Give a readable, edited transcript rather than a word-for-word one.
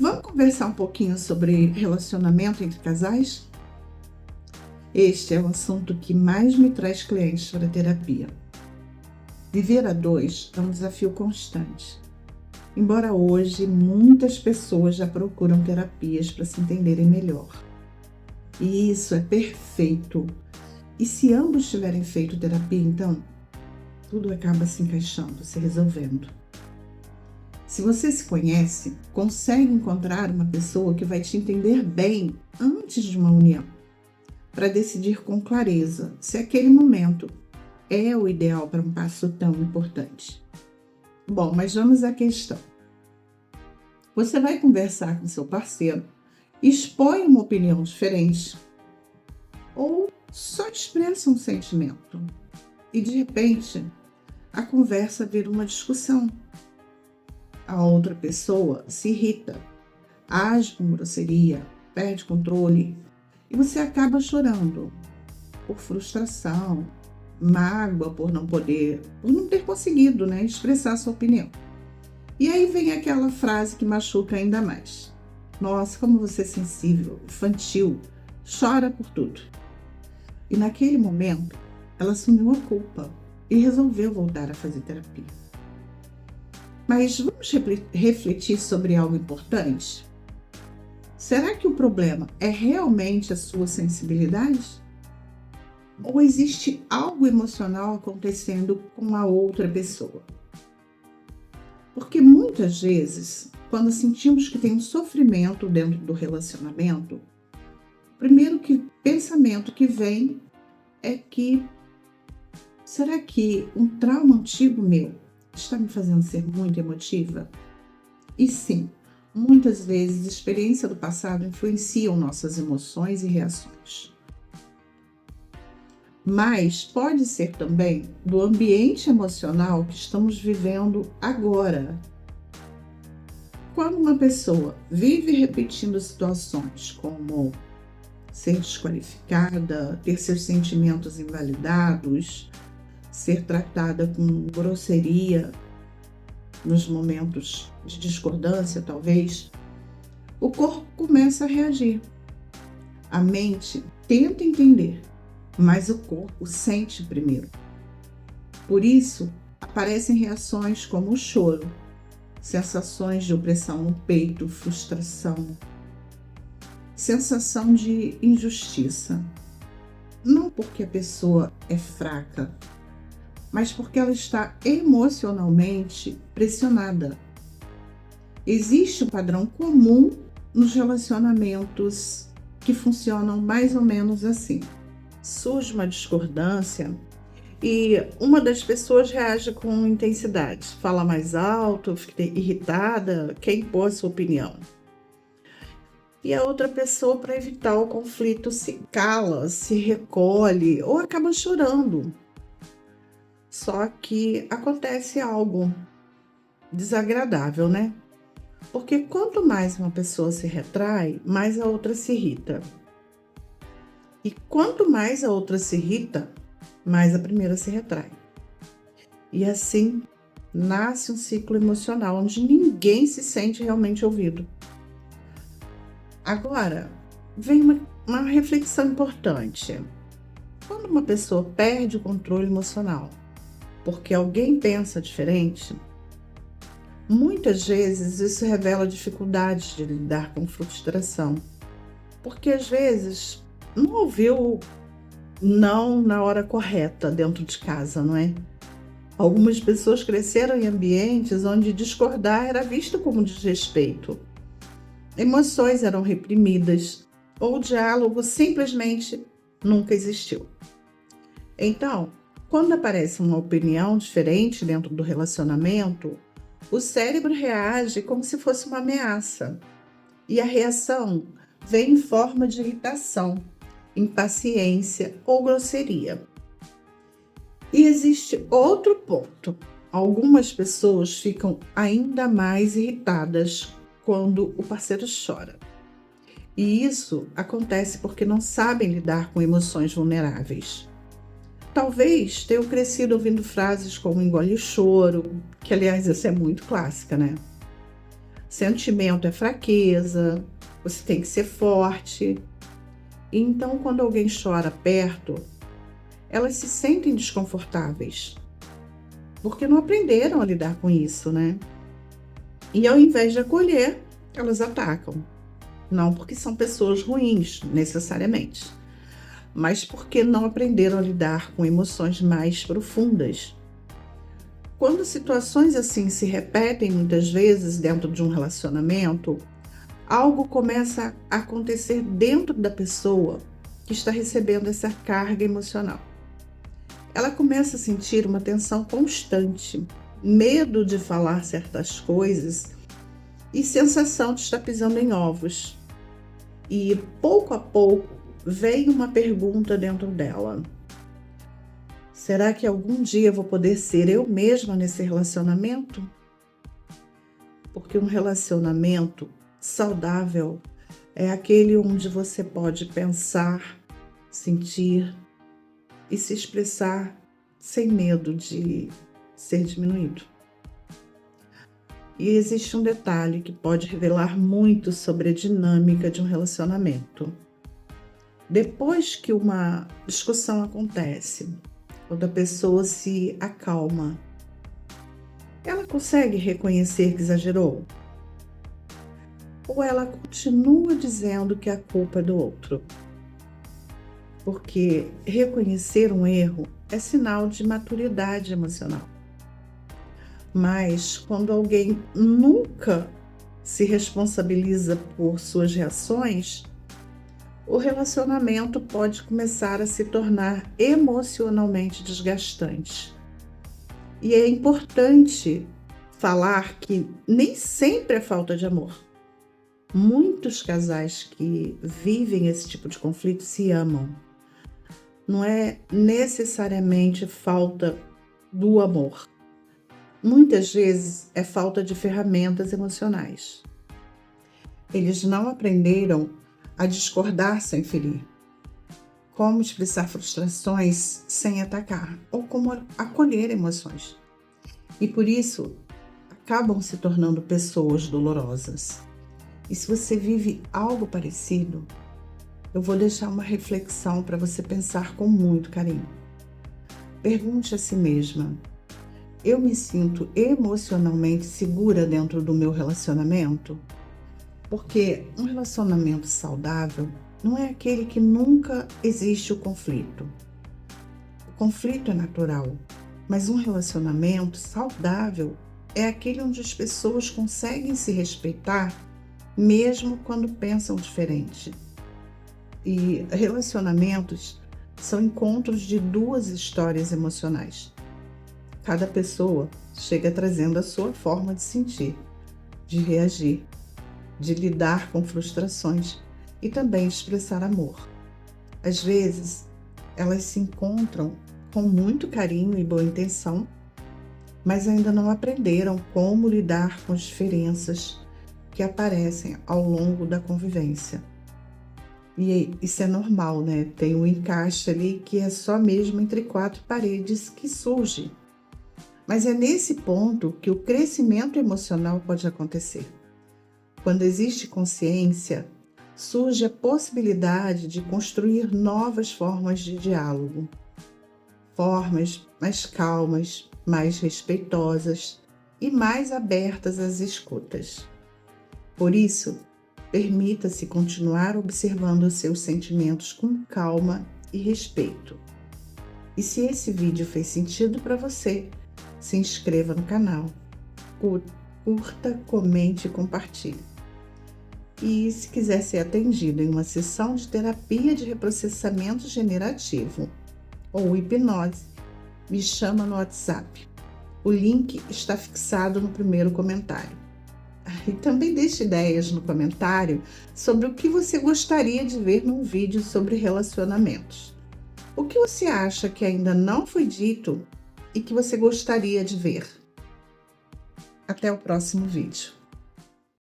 Vamos conversar um pouquinho sobre relacionamento entre casais? Este é o assunto que mais me traz clientes para a terapia. Viver a dois é um desafio constante. Embora hoje muitas pessoas já procuram terapias para se entenderem melhor. E isso é perfeito. E se ambos tiverem feito terapia, então, tudo acaba se encaixando, se resolvendo. Se você se conhece, consegue encontrar uma pessoa que vai te entender bem antes de uma união, para decidir com clareza se aquele momento é o ideal para um passo tão importante. Bom, mas vamos à questão. Você vai conversar com seu parceiro, expõe uma opinião diferente ou só expressa um sentimento e de repente a conversa vira uma discussão. A outra pessoa se irrita, age com grosseria, perde controle e você acaba chorando por frustração, mágoa por não ter conseguido, expressar sua opinião. E aí vem aquela frase que machuca ainda mais. Nossa, como você é sensível, infantil, chora por tudo. E naquele momento, ela assumiu a culpa e resolveu voltar a fazer terapia. Mas vamos refletir sobre algo importante? Será que o problema é realmente a sua sensibilidade? Ou existe algo emocional acontecendo com a outra pessoa? Porque muitas vezes, quando sentimos que tem um sofrimento dentro do relacionamento, o primeiro pensamento que vem é que será que um trauma antigo meu está me fazendo ser muito emotiva? E sim, muitas vezes a experiência do passado influenciam nossas emoções e reações. Mas pode ser também do ambiente emocional que estamos vivendo agora. Quando uma pessoa vive repetindo situações como ser desqualificada, ter seus sentimentos invalidados, ser tratada com grosseria nos momentos de discordância, talvez, o corpo começa a reagir. A mente tenta entender, mas o corpo sente primeiro. Por isso, aparecem reações como o choro, sensações de opressão no peito, frustração, sensação de injustiça. Não porque a pessoa é fraca, mas porque ela está emocionalmente pressionada. Existe um padrão comum nos relacionamentos que funcionam mais ou menos assim. Surge uma discordância e uma das pessoas reage com intensidade, fala mais alto, fica irritada, quer impor a sua opinião. E a outra pessoa, para evitar o conflito, se cala, se recolhe ou acaba chorando. Só que acontece algo desagradável, Porque quanto mais uma pessoa se retrai, mais a outra se irrita. E quanto mais a outra se irrita, mais a primeira se retrai. E assim nasce um ciclo emocional onde ninguém se sente realmente ouvido. Agora, vem uma reflexão importante. Quando uma pessoa perde o controle emocional porque alguém pensa diferente, muitas vezes isso revela dificuldades de lidar com frustração. Porque às vezes não ouviu não na hora correta dentro de casa, não é? Algumas pessoas cresceram em ambientes onde discordar era visto como desrespeito. Emoções eram reprimidas ou o diálogo simplesmente nunca existiu. Então, quando aparece uma opinião diferente dentro do relacionamento, o cérebro reage como se fosse uma ameaça. E a reação vem em forma de irritação, impaciência ou grosseria. E existe outro ponto. Algumas pessoas ficam ainda mais irritadas quando o parceiro chora. E isso acontece porque não sabem lidar com emoções vulneráveis. Talvez tenham crescido ouvindo frases como engole o choro, que aliás essa é muito clássica, Sentimento é fraqueza, você tem que ser forte. Então, quando alguém chora perto, elas se sentem desconfortáveis, porque não aprenderam a lidar com isso, né? E ao invés de acolher, elas atacam. Não porque são pessoas ruins, necessariamente, mas porque não aprenderam a lidar com emoções mais profundas. Quando situações assim se repetem muitas vezes dentro de um relacionamento, algo começa a acontecer dentro da pessoa que está recebendo essa carga emocional. Ela começa a sentir uma tensão constante, medo de falar certas coisas e sensação de estar pisando em ovos. E pouco a pouco vem uma pergunta dentro dela: será que algum dia eu vou poder ser eu mesma nesse relacionamento? Porque um relacionamento saudável é aquele onde você pode pensar, sentir e se expressar sem medo de ser diminuído. E existe um detalhe que pode revelar muito sobre a dinâmica de um relacionamento. Depois que uma discussão acontece, quando a pessoa se acalma, ela consegue reconhecer que exagerou? Ou ela continua dizendo que a culpa é do outro? Porque reconhecer um erro é sinal de maturidade emocional. Mas quando alguém nunca se responsabiliza por suas reações, o relacionamento pode começar a se tornar emocionalmente desgastante. E é importante falar que nem sempre é falta de amor. Muitos casais que vivem esse tipo de conflito se amam. Não é necessariamente falta do amor. Muitas vezes é falta de ferramentas emocionais. Eles não aprenderam a discordar sem ferir, como expressar frustrações sem atacar, ou como acolher emoções. E por isso, acabam se tornando pessoas dolorosas. E se você vive algo parecido, eu vou deixar uma reflexão para você pensar com muito carinho. Pergunte a si mesma: eu me sinto emocionalmente segura dentro do meu relacionamento? Porque um relacionamento saudável não é aquele que nunca existe o conflito. O conflito é natural, mas um relacionamento saudável é aquele onde as pessoas conseguem se respeitar mesmo quando pensam diferente. E relacionamentos são encontros de duas histórias emocionais. Cada pessoa chega trazendo a sua forma de sentir, de reagir, de lidar com frustrações e também expressar amor. Às vezes, elas se encontram com muito carinho e boa intenção, mas ainda não aprenderam como lidar com as diferenças que aparecem ao longo da convivência. E isso é normal, né? Tem um encaixe ali que é só mesmo entre quatro paredes que surge. Mas é nesse ponto que o crescimento emocional pode acontecer. Quando existe consciência, surge a possibilidade de construir novas formas de diálogo. Formas mais calmas, mais respeitosas e mais abertas às escutas. Por isso, permita-se continuar observando os seus sentimentos com calma e respeito. E se esse vídeo fez sentido para você, se inscreva no canal, curta, comente e compartilhe. E se quiser ser atendido em uma sessão de terapia de reprocessamento generativo ou hipnose, me chama no WhatsApp. O link está fixado no primeiro comentário. E também deixe ideias no comentário sobre o que você gostaria de ver num vídeo sobre relacionamentos. O que você acha que ainda não foi dito e que você gostaria de ver? Até o próximo vídeo.